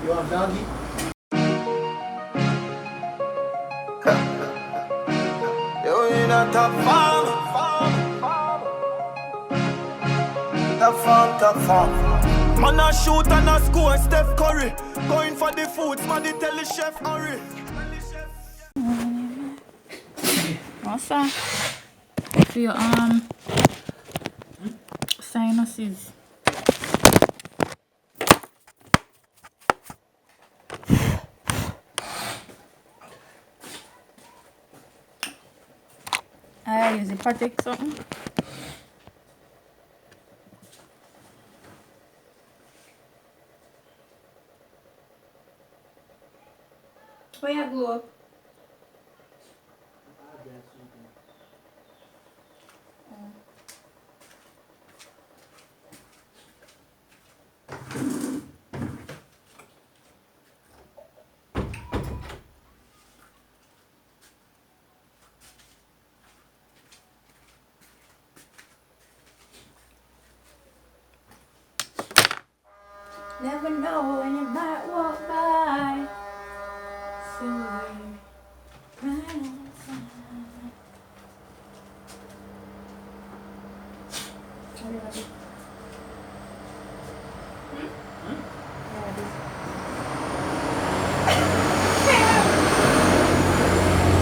You want doggy? You in a top farm. Top farm. Man a shoot and a score, Steph Curry. Going for the foods, man, they tell the chef hurry. What's that? For your sinuses. I use it protect something. Where you go up? Never know when you might walk by. So right outside.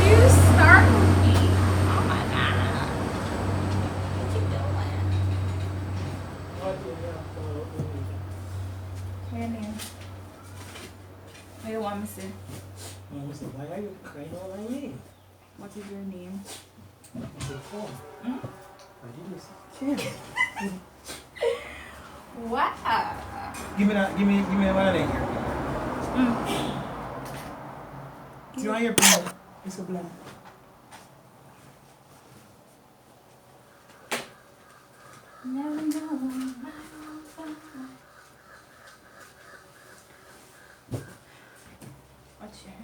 You startled me. Oh my god. What you doing? Your name. What you want me to say? Why are you crying all my name? What is your name? What's your phone? I didn't see. Wow. Give me one of them here. Do you want your pen? It's so blank. Never know. What's your?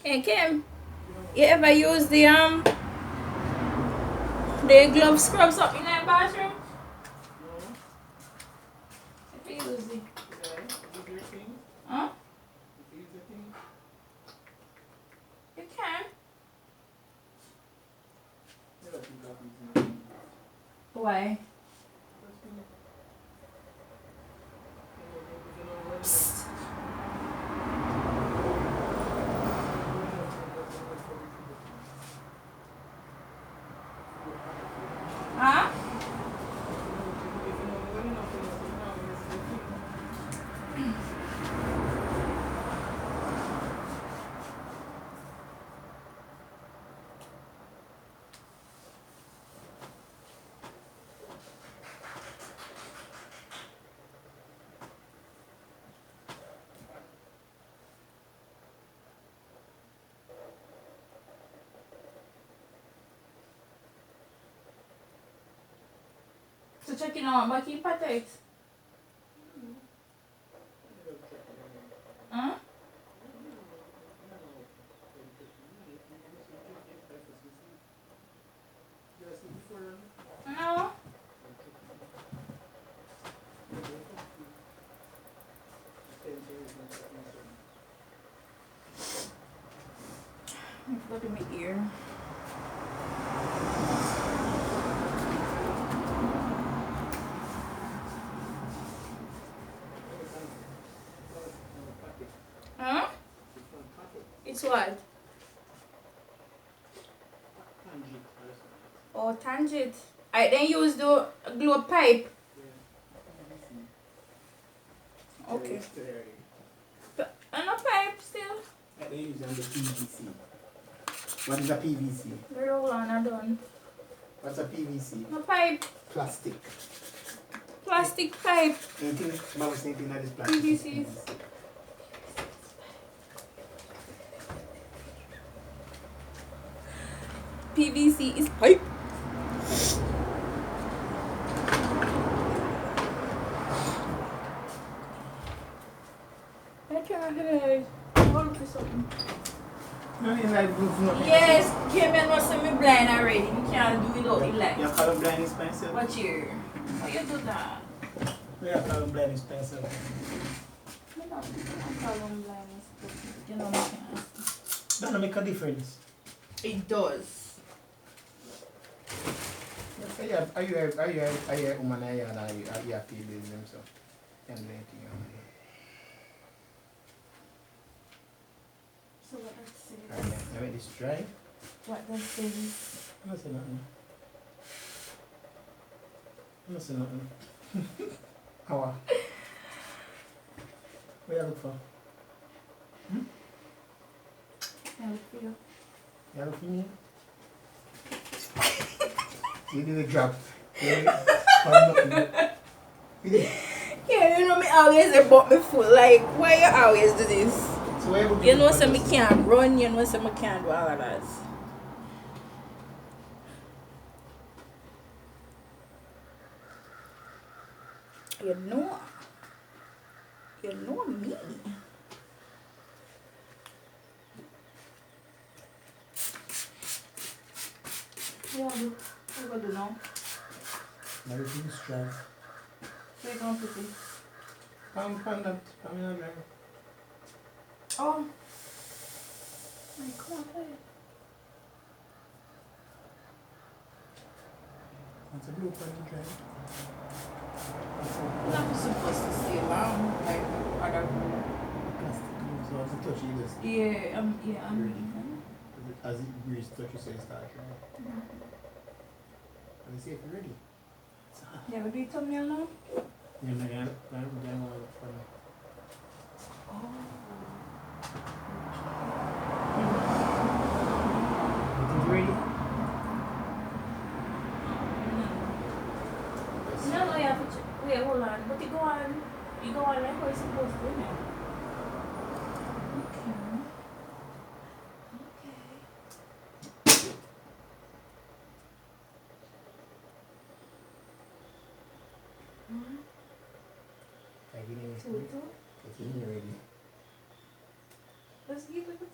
Hey Kim, you ever use the glove scrubs up in that bathroom? No. If you use it. Is your thing? Huh? Is the thing? You can. I don't think I'll be using it. Why? Psst. Huh? So check it out, but keep it. Huh? No. Look at my ear. Huh? It's what? Oh, tangent. I then use the glue pipe. Okay. But and a pipe still. I don't use the PVC. What is a PVC? The roll on, I done. What's a PVC? No pipe. Plastic. Plastic. plastic pipe. Anything, Mama saying anything that is plastic. PVC. PVC is pipe. I can't hold for something. No, you like blue for nothing. Yes, Cayman was me blind already. You can't do without the light. Your colorblind is pencil. Watch here. How you do that? Your colorblind is pencil. I'm colorblind. You know, I can't. Doesn't make a difference. It does. Are you a woman or you have to build them so? Can't do anything. So what does it say? Alright, now let this dry. What does it say? I don't say nothing. I don't say nothing. How? What you look for? I look for you. You look for me? You do the job. Yeah, you know me always about my foot. Like, why you always do this? So why You know, so me can't run. You know, so me can't do all of that. You know me. Yeah, what you gonna do now? Everything's dry. So you gonna put it? Pan that. I'm in a dry. Oh. My God. That's a blue pan dry. I'm not supposed to stay long. Like, other. Plastic glue, so as it touch you just. Yeah, I'm leaving. As it breeze touch you, so it starts dry. And see if you're ready. Yeah, we do it thumbnail now? You're not going to look for me. You think you're ready? No, you have to wait, hold on. But you go on like how it's supposed to, innit? Okay. I think you're ready. Let's give it a time.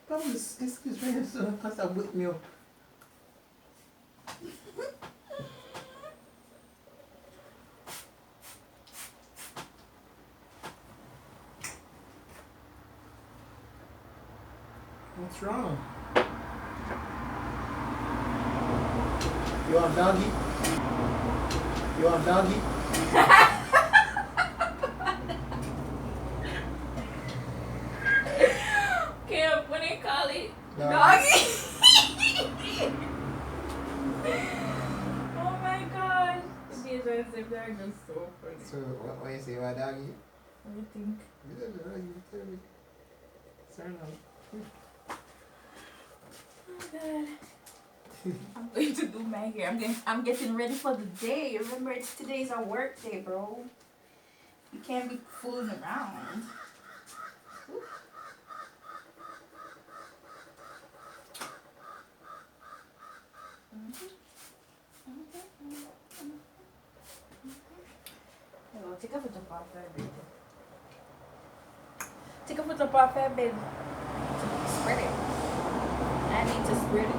Come, this is ready, so can't stop wake me up. What's wrong? You want doggy? You want doggy? Okay, what do you call it? Doggy. Oh my gosh. These are just so funny. So, what you say about doggy? What do you think? You don't know, you tell me. Sorry, no. Oh God. I'm going to do my hair. I'm getting ready for the day. Remember, today's our work day, bro. You can't be fooling around. Oh, take a foot up off that bed. Take a foot up off that bed. Spread it. I need to spread it.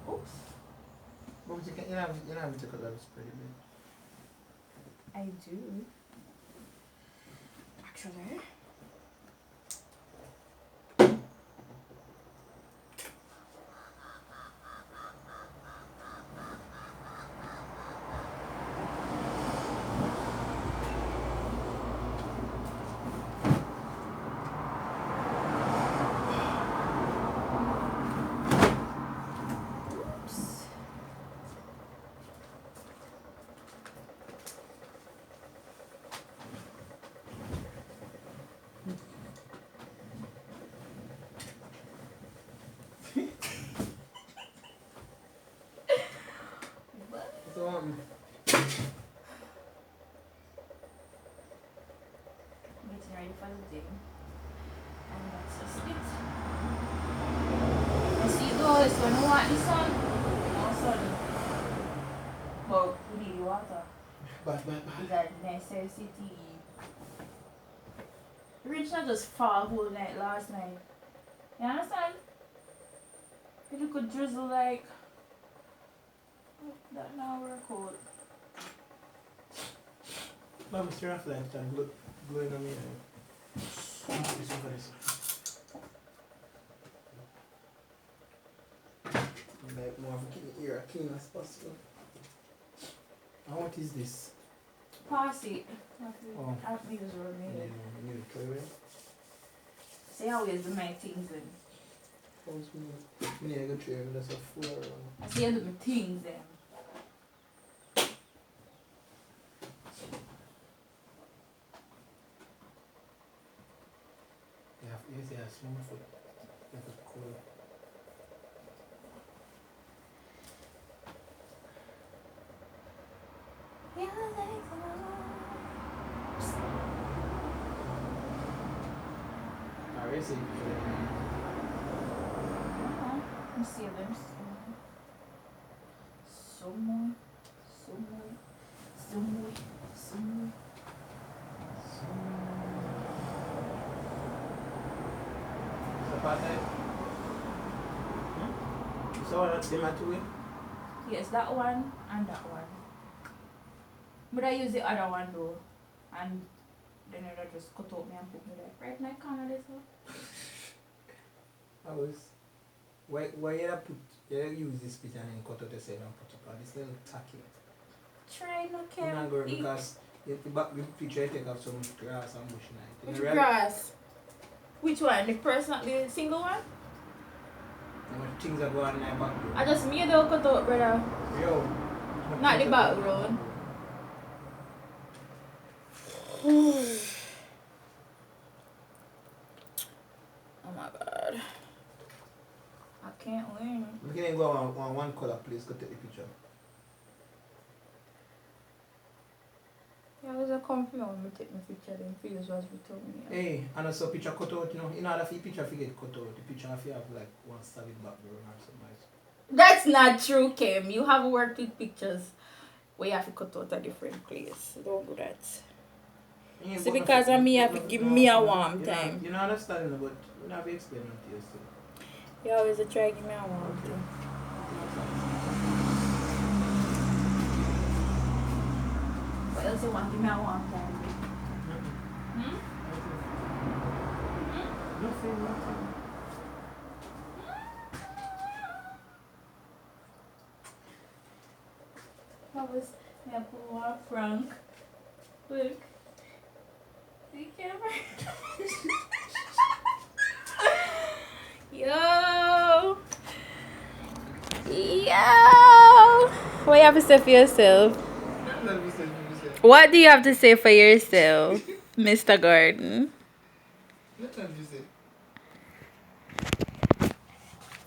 Oops. But you can't, you don't have to take a lot of spray, man. I do. Actually. ready for the day. And that's just it. I see those when I want the sun. No sun. But we need the water. But. Is that necessity? Rich not just fall whole night last night. You understand? If you could drizzle like that now work out. Mom, turn off light and glowing on me. This one for this. Like more of a ear clean as possible. And what is this? Pass it. Oh. I have to use road You need to throw it. See how is the my things then. We need to go through that's a full around. I see how do my things then. You see a small foot. Like a cool. I see. Let me see them. Some more. So that's the matter with? Yes, that one and that one. But I use the other one though. And then I just cut out me and put me there. Right in my corner this one. Why you use this picture and then cut out the side and put it on this little tacky? Try not You're care. not good because the back the picture you take off some grass and bush in it. Which grass? Which one? The single one? Things that go on in my background. I just made the cut out, brother. Yo. Not the background. Oh my god. I can't win. We can go on one color, please. Go take the picture. Yeah, I was a compliment when we take my picture, then feels was we told me. Hey, and also picture cut out, you know. In order for the picture to get cut out, the picture have to have like one solid background or something else. That's not true, Kim. You have worked with pictures where you have to cut out a different place. Don't do that. Yeah, See, because of me, you have to give me a warm time. You know understand, but you have to explain it to yourself. You always try to give me a warm time. What else you want? Give me a warm time. Nothing. That was my poor Frank. Look. The camera. Yo. What you have to say for yourself? What do you have to say for yourself, Mr. Gordon?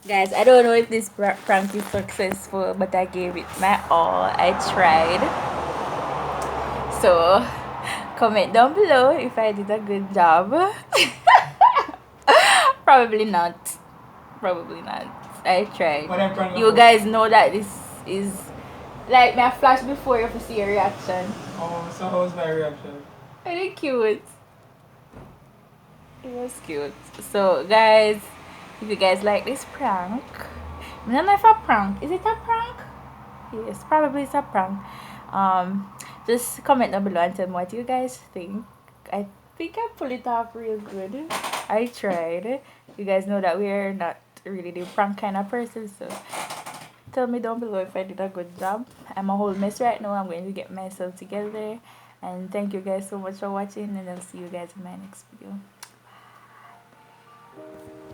Guys, I don't know if this prank is successful, but I gave it my all. I tried. So, comment down below if I did a good job. Probably not. I tried. You guys know that this is like my flash before you see a reaction. Oh, so how was my reaction? Very cute. It was cute. So, guys, if you guys like this prank, I don't know if a prank. Is it a prank? Yes, probably it's a prank. Just comment down below and tell me what you guys think. I think I pulled it off real good. I tried. You guys know that we're not really the prank kind of person, so tell me down below if I did a good job. I'm a whole mess right now. I'm going to get myself together. And thank you guys so much for watching, and I'll see you guys in my next video. Bye.